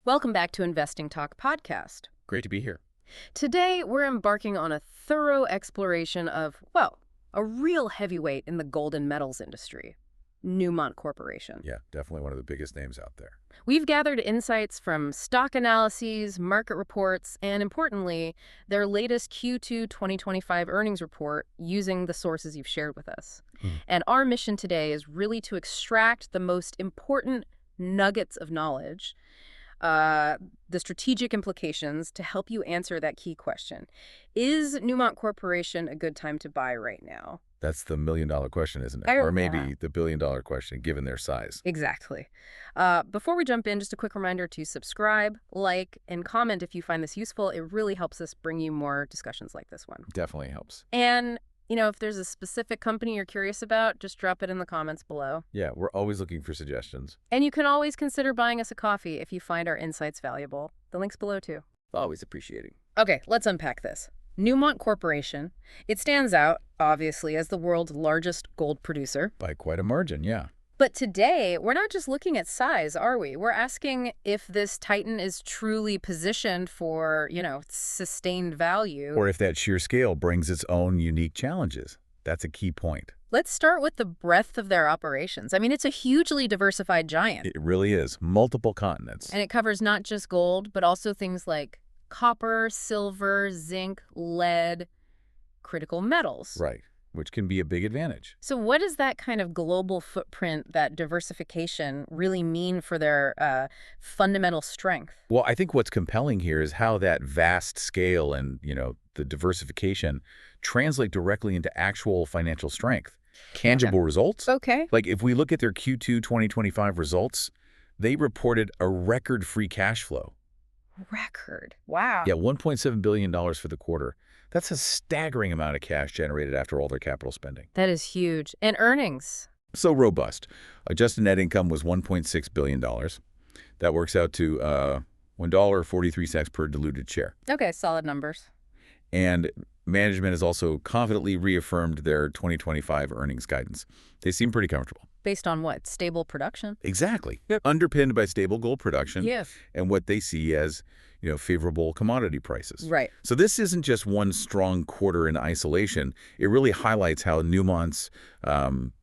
Welcome back to Investing Talk podcast. Great to be here. Today, we're embarking on a thorough exploration of, well, a real heavyweight in the gold and metals industry, Newmont Corporation. Yeah, definitely one of the biggest names out there. We've gathered insights from stock analyses, market reports, and importantly, their latest Q2 2025 earnings report using the sources you've shared with us. And our mission today is really to extract the most important nuggets of knowledge, the strategic implications to help you answer that key question. Is Newmont Corporation a good time to buy right now? That's the million-dollar question, isn't it? Or maybe the billion-dollar question, given their size. Exactly. Before we jump in, just a quick reminder to subscribe, like, and comment if you find this useful. It really helps us bring you more discussions like this one. Definitely helps. And, if there's a specific company you're curious about, just drop it in the comments below. Yeah, we're always looking for suggestions. And you can always consider buying us a coffee if you find our insights valuable. The link's below, too. Always appreciating. Okay, let's unpack this. Newmont Corporation. It stands out, obviously, as the world's largest gold producer. By quite a margin, yeah. But today, we're not just looking at size, are we? We're asking if this titan is truly positioned for, sustained value. Or if that sheer scale brings its own unique challenges. That's a key point. Let's start with the breadth of their operations. I mean, it's a hugely diversified giant. It really is. Multiple continents. And it covers not just gold, but also things like copper, silver, zinc, lead, critical metals. Right, which can be a big advantage. So what does that kind of global footprint, that diversification, really mean for their fundamental strength? Well, I think what's compelling here is how that vast scale and, the diversification translate directly into actual financial strength. Tangible results. Okay. Like if we look at their Q2 2025 results, they reported a record free cash flow. Record. Wow. Yeah, $1.7 billion for the quarter. That's a staggering amount of cash generated after all their capital spending. That is huge. And earnings? So robust. Adjusted net income was $1.6 billion. That works out to $1.43 per diluted share. Okay, solid numbers. And management has also confidently reaffirmed their 2025 earnings guidance. They seem pretty comfortable. Based on what? Stable production? Exactly. Yep. Underpinned by stable gold production. Yes. And what they see as, favorable commodity prices. Right. So this isn't just one strong quarter in isolation. It really highlights how Newmont's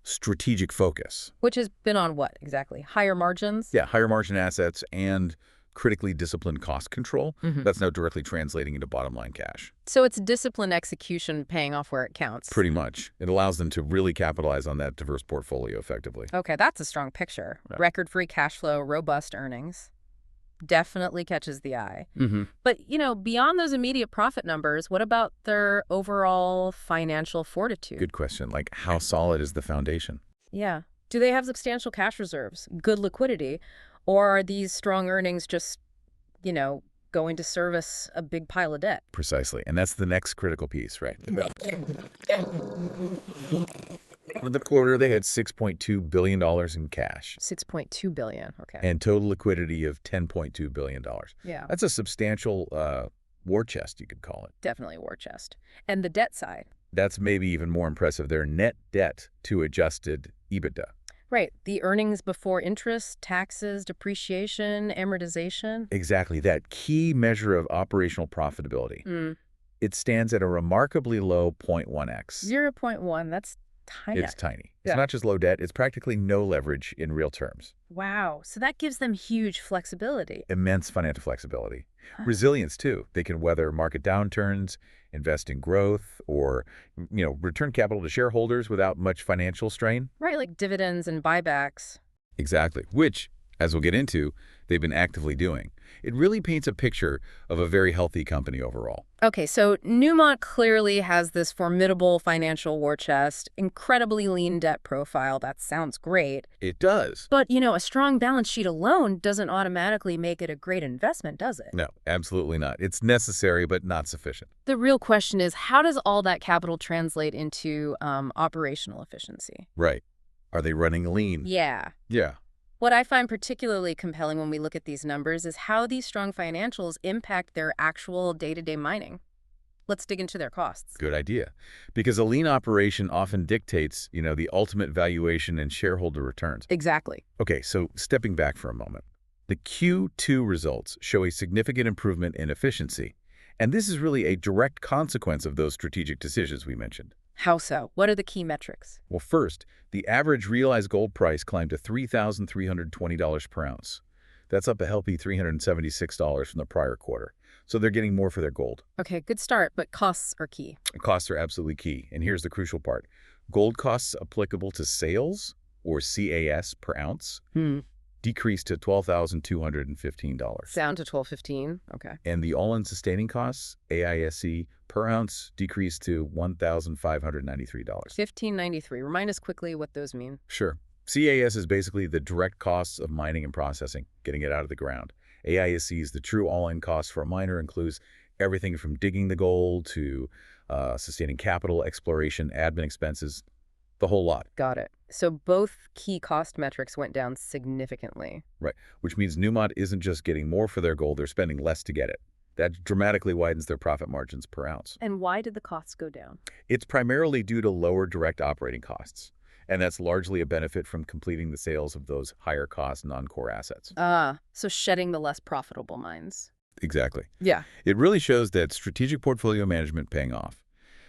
strategic focus. Which has been on what exactly? Higher margins? Yeah, higher margin assets and critically disciplined cost control. That's now directly translating into bottom line cash. So it's disciplined execution paying off where it counts. Pretty much. It allows them to really capitalize on that diverse portfolio effectively. Okay, that's a strong picture. Yeah. Record free cash flow, robust earnings. Definitely catches the eye. But, beyond those immediate profit numbers, what about their overall financial fortitude? Good question. Like, how solid is the foundation? Yeah. Do they have substantial cash reserves, good liquidity, or are these strong earnings just, going to service a big pile of debt? Precisely. And that's the next critical piece, right? In the quarter, they had $6.2 billion in cash. $6.2 billion, okay. And total liquidity of $10.2 billion. Yeah. That's a substantial war chest, you could call it. Definitely a war chest. And the debt side? That's maybe even more impressive. Their net debt to adjusted EBITDA. Right. The earnings before interest, taxes, depreciation, amortization. Exactly. That key measure of operational profitability. It stands at a remarkably low 0.1x. 0.1. That's tiny. It's tiny. It's not just low debt. It's practically no leverage in real terms. Wow. So that gives them huge flexibility. Immense financial flexibility. Resilience, too. They can weather market downturns, invest in growth, or, return capital to shareholders without much financial strain. Right, like dividends and buybacks. Exactly. Which, as we'll get into, they've been actively doing. It really paints a picture of a very healthy company overall. Okay, so Newmont clearly has this formidable financial war chest, incredibly lean debt profile. That sounds great. It does. But, a strong balance sheet alone doesn't automatically make it a great investment, does it? No, absolutely not. It's necessary, but not sufficient. The real question is, how does all that capital translate into operational efficiency? Right. Are they running lean? Yeah. Yeah. What I find particularly compelling when we look at these numbers is how these strong financials impact their actual day-to-day mining. Let's dig into their costs. Good idea. Because a lean operation often dictates, the ultimate valuation and shareholder returns. Exactly. Okay, so stepping back for a moment. The Q2 results show a significant improvement in efficiency, and this is really a direct consequence of those strategic decisions we mentioned. How so? What are the key metrics? Well, first, the average realized gold price climbed to $3,320 per ounce. That's up a healthy $376 from the prior quarter. So they're getting more for their gold. Okay, good start, but costs are key. Costs are absolutely key, and here's the crucial part. Gold costs applicable to sales, or CAS per ounce, decreased to $12,215. Down to $12.15. Okay. And the all-in sustaining costs, AISC, per ounce decreased to $1,593. $15.93. Remind us quickly what those mean. Sure. CAS is basically the direct costs of mining and processing, getting it out of the ground. AISC is the true all-in cost for a miner, includes everything from digging the gold to sustaining capital, exploration, admin expenses, the whole lot. Got it. So both key cost metrics went down significantly. Right, which means Newmont isn't just getting more for their gold, they're spending less to get it. That dramatically widens their profit margins per ounce. And why did the costs go down? It's primarily due to lower direct operating costs, and that's largely a benefit from completing the sales of those higher-cost non-core assets. So shedding the less profitable mines. Exactly. Yeah. It really shows that strategic portfolio management paying off.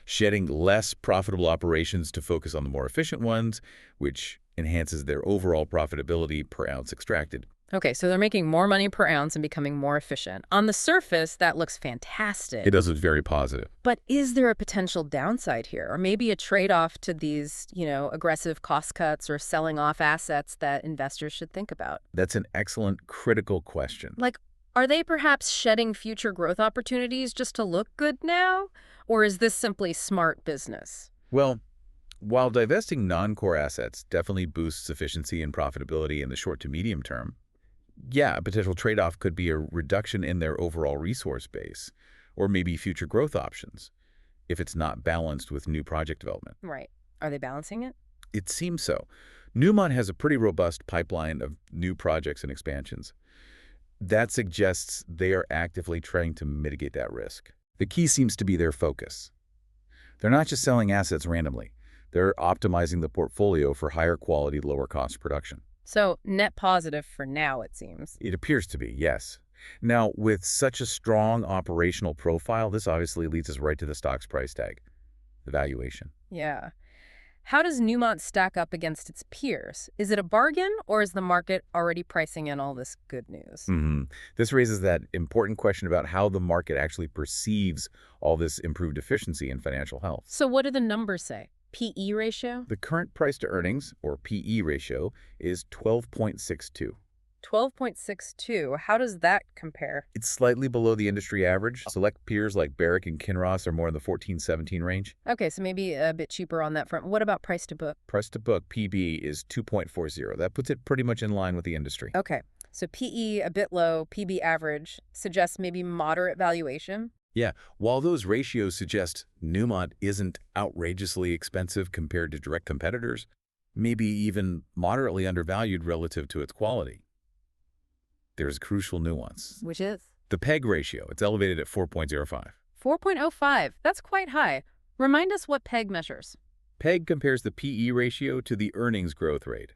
Shedding less profitable operations to focus on the more efficient ones, which enhances their overall profitability per ounce extracted. Okay, so they're making more money per ounce and becoming more efficient. On the surface, that looks fantastic. It does look very positive. But is there a potential downside here? Or maybe a trade-off to these, aggressive cost cuts or selling off assets that investors should think about? That's an excellent, critical question. Like, are they perhaps shedding future growth opportunities just to look good now? Or is this simply smart business? Well, while divesting non-core assets definitely boosts efficiency and profitability in the short to medium term, yeah, a potential trade-off could be a reduction in their overall resource base, or maybe future growth options, if it's not balanced with new project development. Right. Are they balancing it? It seems so. Newmont has a pretty robust pipeline of new projects and expansions. That suggests they are actively trying to mitigate that risk. The key seems to be their focus. They're not just selling assets randomly. They're optimizing the portfolio for higher quality, lower cost production. So net positive for now, it seems. It appears to be, yes. Now, with such a strong operational profile, this obviously leads us right to the stock's price tag, the valuation. Yeah. How does Newmont stack up against its peers? Is it a bargain, or is the market already pricing in all this good news? This raises that important question about how the market actually perceives all this improved efficiency and financial health. So what do the numbers say? P/E ratio? The current price to earnings, or PE ratio, is 12.62. 12.62. How does that compare? It's slightly below the industry average. Select peers like Barrick and Kinross are more in the 14-17 range. Okay, so maybe a bit cheaper on that front. What about price to book? Price to book, PB, is 2.40. That puts it pretty much in line with the industry. Okay, so PE a bit low, PB average suggests maybe moderate valuation. Yeah, while those ratios suggest Newmont isn't outrageously expensive compared to direct competitors, maybe even moderately undervalued relative to its quality, there's a crucial nuance. Which is? The PEG ratio. It's elevated at 4.05. 4.05. That's quite high. Remind us what PEG measures. PEG compares the PE ratio to the earnings growth rate.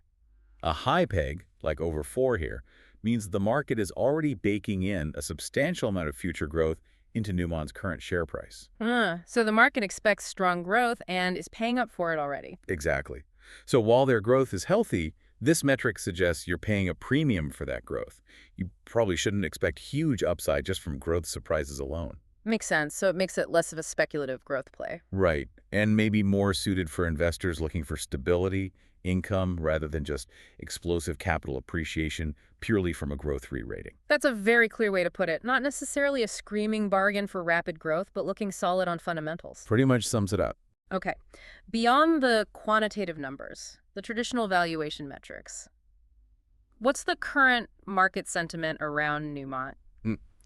A high PEG, like over 4 here, means the market is already baking in a substantial amount of future growth into Newmont's current share price. So the market expects strong growth and is paying up for it already. Exactly. So while their growth is healthy, this metric suggests you're paying a premium for that growth. You probably shouldn't expect huge upside just from growth surprises alone. Makes sense. So it makes it less of a speculative growth play. Right. And maybe more suited for investors looking for stability, income, rather than just explosive capital appreciation purely from a growth re-rating. That's a very clear way to put it. Not necessarily a screaming bargain for rapid growth, but looking solid on fundamentals. Pretty much sums it up. Okay. Beyond the quantitative numbers, the traditional valuation metrics, what's the current market sentiment around Newmont?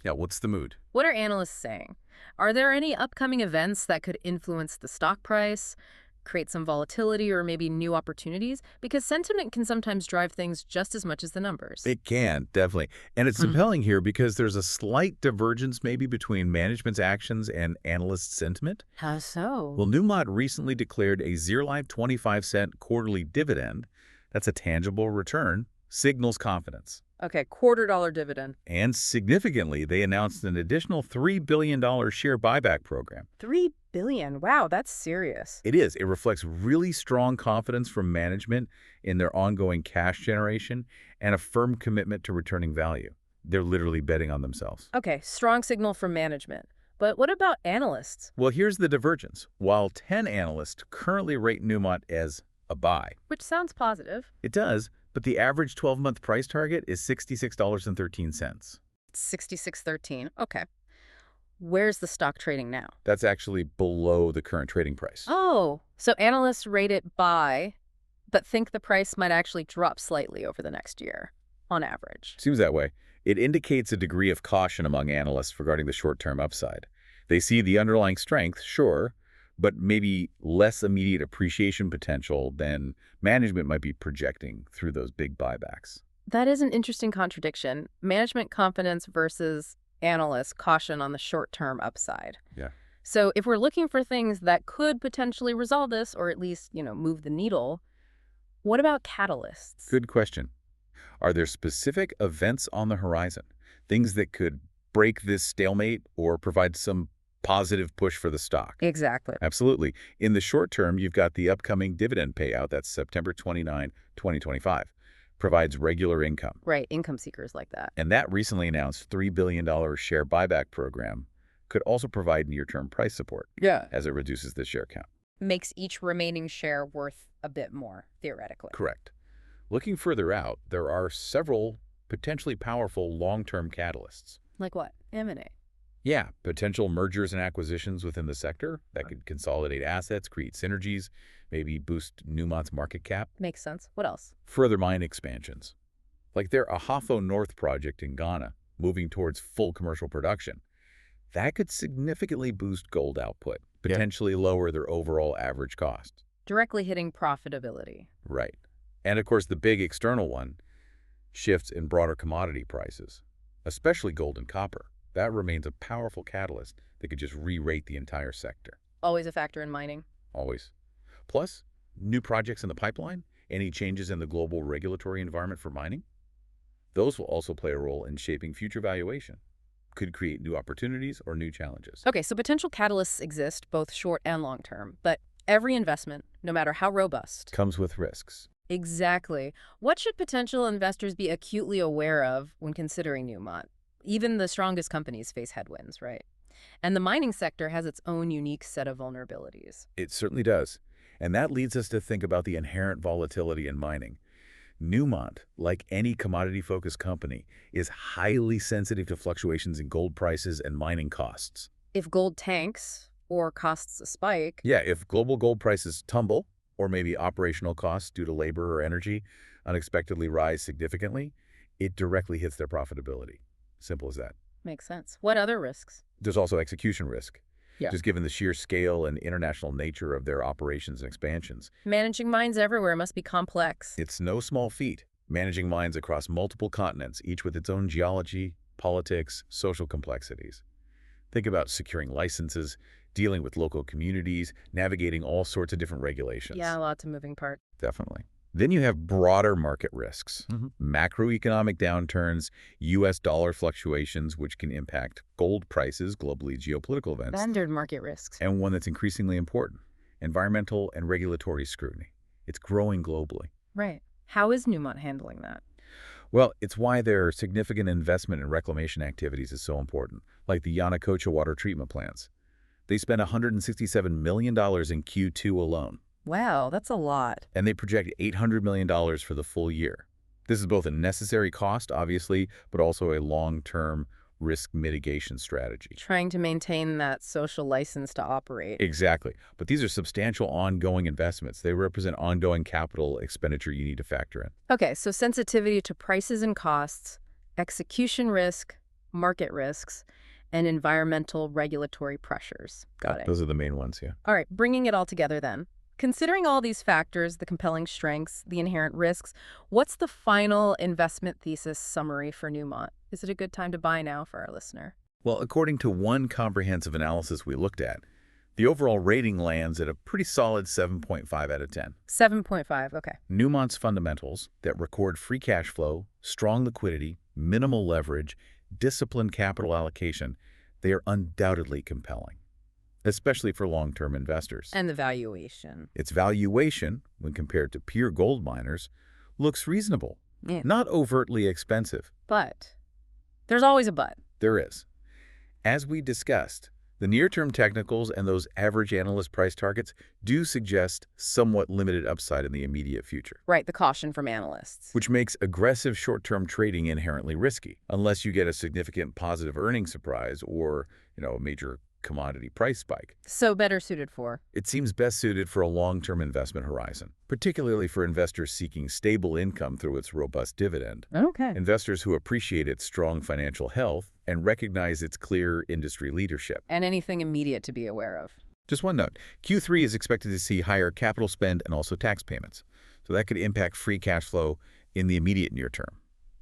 Yeah, what's the mood? What are analysts saying? Are there any upcoming events that could influence the stock price, create some volatility, or maybe new opportunities? Because sentiment can sometimes drive things just as much as the numbers. It can, definitely. And it's compelling here because there's a slight divergence maybe between management's actions and analyst sentiment. How so? Well, Newmont recently declared a 25-cent quarterly dividend. That's a tangible return, signals confidence. Okay, $0.25 dividend. And significantly, they announced an additional $3 billion share buyback program. $3 billion. Wow, that's serious. It is. It reflects really strong confidence from management in their ongoing cash generation and a firm commitment to returning value. They're literally betting on themselves. Okay, strong signal from management. But what about analysts? Well, here's the divergence. While 10 analysts currently rate Newmont as a buy, Which sounds positive. it does, but the average 12-month price target is $66.13. 66.13. Okay. Where's the stock trading now? That's actually below the current trading price. Oh, so analysts rate it buy, but think the price might actually drop slightly over the next year, on average. Seems that way. It indicates a degree of caution among analysts regarding the short-term upside. They see the underlying strength, sure, but maybe less immediate appreciation potential than management might be projecting through those big buybacks. That is an interesting contradiction. Management confidence versus analyst caution on the short-term upside. Yeah. So if we're looking for things that could potentially resolve this, or at least, move the needle, what about catalysts? Good question. Are there specific events on the horizon, things that could break this stalemate or provide some positive push for the stock? Exactly. Absolutely. In the short term, you've got the upcoming dividend payout, that's September 29, 2025, provides regular income. Right, income seekers like that. And that recently announced $3 billion share buyback program could also provide near-term price support as it reduces the share count. Makes each remaining share worth a bit more, theoretically. Correct. Looking further out, there are several potentially powerful long-term catalysts. Like what? M&A. Yeah, potential mergers and acquisitions within the sector that could consolidate assets, create synergies, maybe boost Newmont's market cap. Makes sense. What else? Further mine expansions. Like their Ahafo North project in Ghana, moving towards full commercial production. That could significantly boost gold output, potentially lower their overall average cost. Directly hitting profitability. Right. And of course, the big external one, shifts in broader commodity prices, especially gold and copper. That remains a powerful catalyst that could just re-rate the entire sector. Always a factor in mining. Always. Plus, new projects in the pipeline, any changes in the global regulatory environment for mining, those will also play a role in shaping future valuation. Could create new opportunities or new challenges. Okay, so potential catalysts exist, both short and long term, but every investment, no matter how robust, comes with risks. Exactly. What should potential investors be acutely aware of when considering Newmont? Even the strongest companies face headwinds, right? And the mining sector has its own unique set of vulnerabilities. It certainly does. And that leads us to think about the inherent volatility in mining. Newmont, like any commodity-focused company, is highly sensitive to fluctuations in gold prices and mining costs. If gold tanks or costs a spike... Yeah, if global gold prices tumble, or maybe operational costs due to labor or energy unexpectedly rise significantly, it directly hits their profitability. Simple as that. Makes sense. What other risks? There's also execution risk. Yeah. Just given the sheer scale and international nature of their operations and expansions. Managing mines everywhere must be complex. It's no small feat, managing mines across multiple continents, each with its own geology, politics, social complexities. Think about securing licenses, dealing with local communities, navigating all sorts of different regulations. Yeah, lots of moving parts. Definitely. Then you have broader market risks, macroeconomic downturns, U.S. dollar fluctuations, which can impact gold prices, globally geopolitical events. Standard market risks. And one that's increasingly important, environmental and regulatory scrutiny. It's growing globally. Right. How is Newmont handling that? Well, it's why their significant investment in reclamation activities is so important, like the Yanacocha water treatment plants. They spent $167 million in Q2 alone. Wow, that's a lot. And they project $800 million for the full year. This is both a necessary cost, obviously, but also a long-term risk mitigation strategy. Trying to maintain that social license to operate. Exactly. But these are substantial ongoing investments. They represent ongoing capital expenditure you need to factor in. Okay, so sensitivity to prices and costs, execution risk, market risks, and environmental regulatory pressures. Got it. Those are the main ones, yeah. All right, bringing it all together then. Considering all these factors, the compelling strengths, the inherent risks, what's the final investment thesis summary for Newmont? Is it a good time to buy now for our listener? Well, according to one comprehensive analysis we looked at, The overall rating lands at a pretty solid 7.5 out of 10. 7.5, okay. Newmont's fundamentals that record free cash flow, strong liquidity, minimal leverage, disciplined capital allocation, they are undoubtedly compelling, especially for long-term investors. And the valuation. Its valuation, when compared to peer gold miners, looks reasonable, Yeah. not overtly expensive. But there's always a but. There is. As we discussed, the near-term technicals and those average analyst price targets do suggest somewhat limited upside in the immediate future. Right, the caution from analysts. Which makes aggressive short-term trading inherently risky, unless you get a significant positive earnings surprise or, a major commodity price spike. So better suited for? It seems best suited for a long-term investment horizon, particularly for investors seeking stable income through its robust dividend. Okay. Investors who appreciate its strong financial health and recognize its clear industry leadership. And anything immediate to be aware of. Just one note, Q3 is expected to see higher capital spend and also tax payments. So that could impact free cash flow in the immediate near term.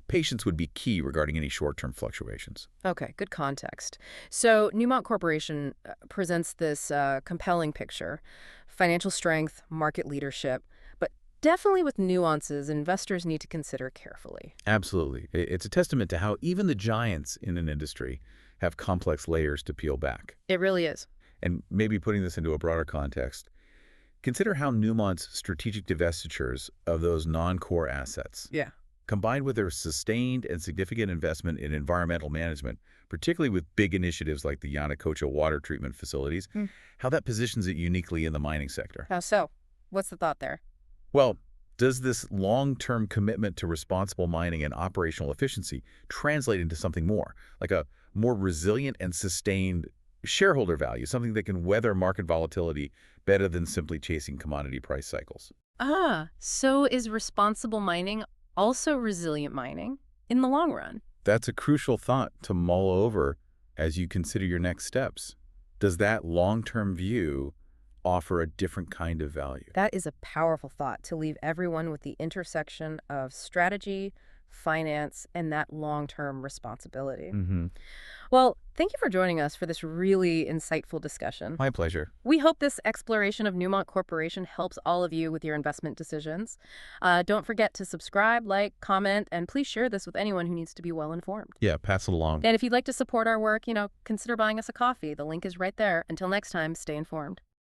Patience would be key regarding any short-term fluctuations. Okay, good context. So Newmont Corporation presents this compelling picture, financial strength, market leadership, but definitely with nuances investors need to consider carefully. Absolutely. It's a testament to how even the giants in an industry have complex layers to peel back. It really is. And maybe putting this into a broader context, consider how Newmont's strategic divestitures of those non-core assets, combined with their sustained and significant investment in environmental management, particularly with big initiatives like the Yanacocha water treatment facilities, how that positions it uniquely in the mining sector. How so? What's the thought there? Well, does this long-term commitment to responsible mining and operational efficiency translate into something more, like a more resilient and sustained shareholder value, something that can weather market volatility better than simply chasing commodity price cycles? So is responsible mining also resilient mining in the long run? That's a crucial thought to mull over as you consider your next steps. Does that long-term view offer a different kind of value? That is a powerful thought to leave everyone with the intersection of strategy, finance, and that long-term responsibility. Well, thank you for joining us for this really insightful discussion. My pleasure. We hope this exploration of Newmont Corporation helps all of you with your investment decisions. Don't forget to subscribe, like, comment, and please share this with anyone who needs to be well informed. Yeah, pass it along. And if you'd like to support our work, consider buying us a coffee. The link is right there. Until next time, stay informed.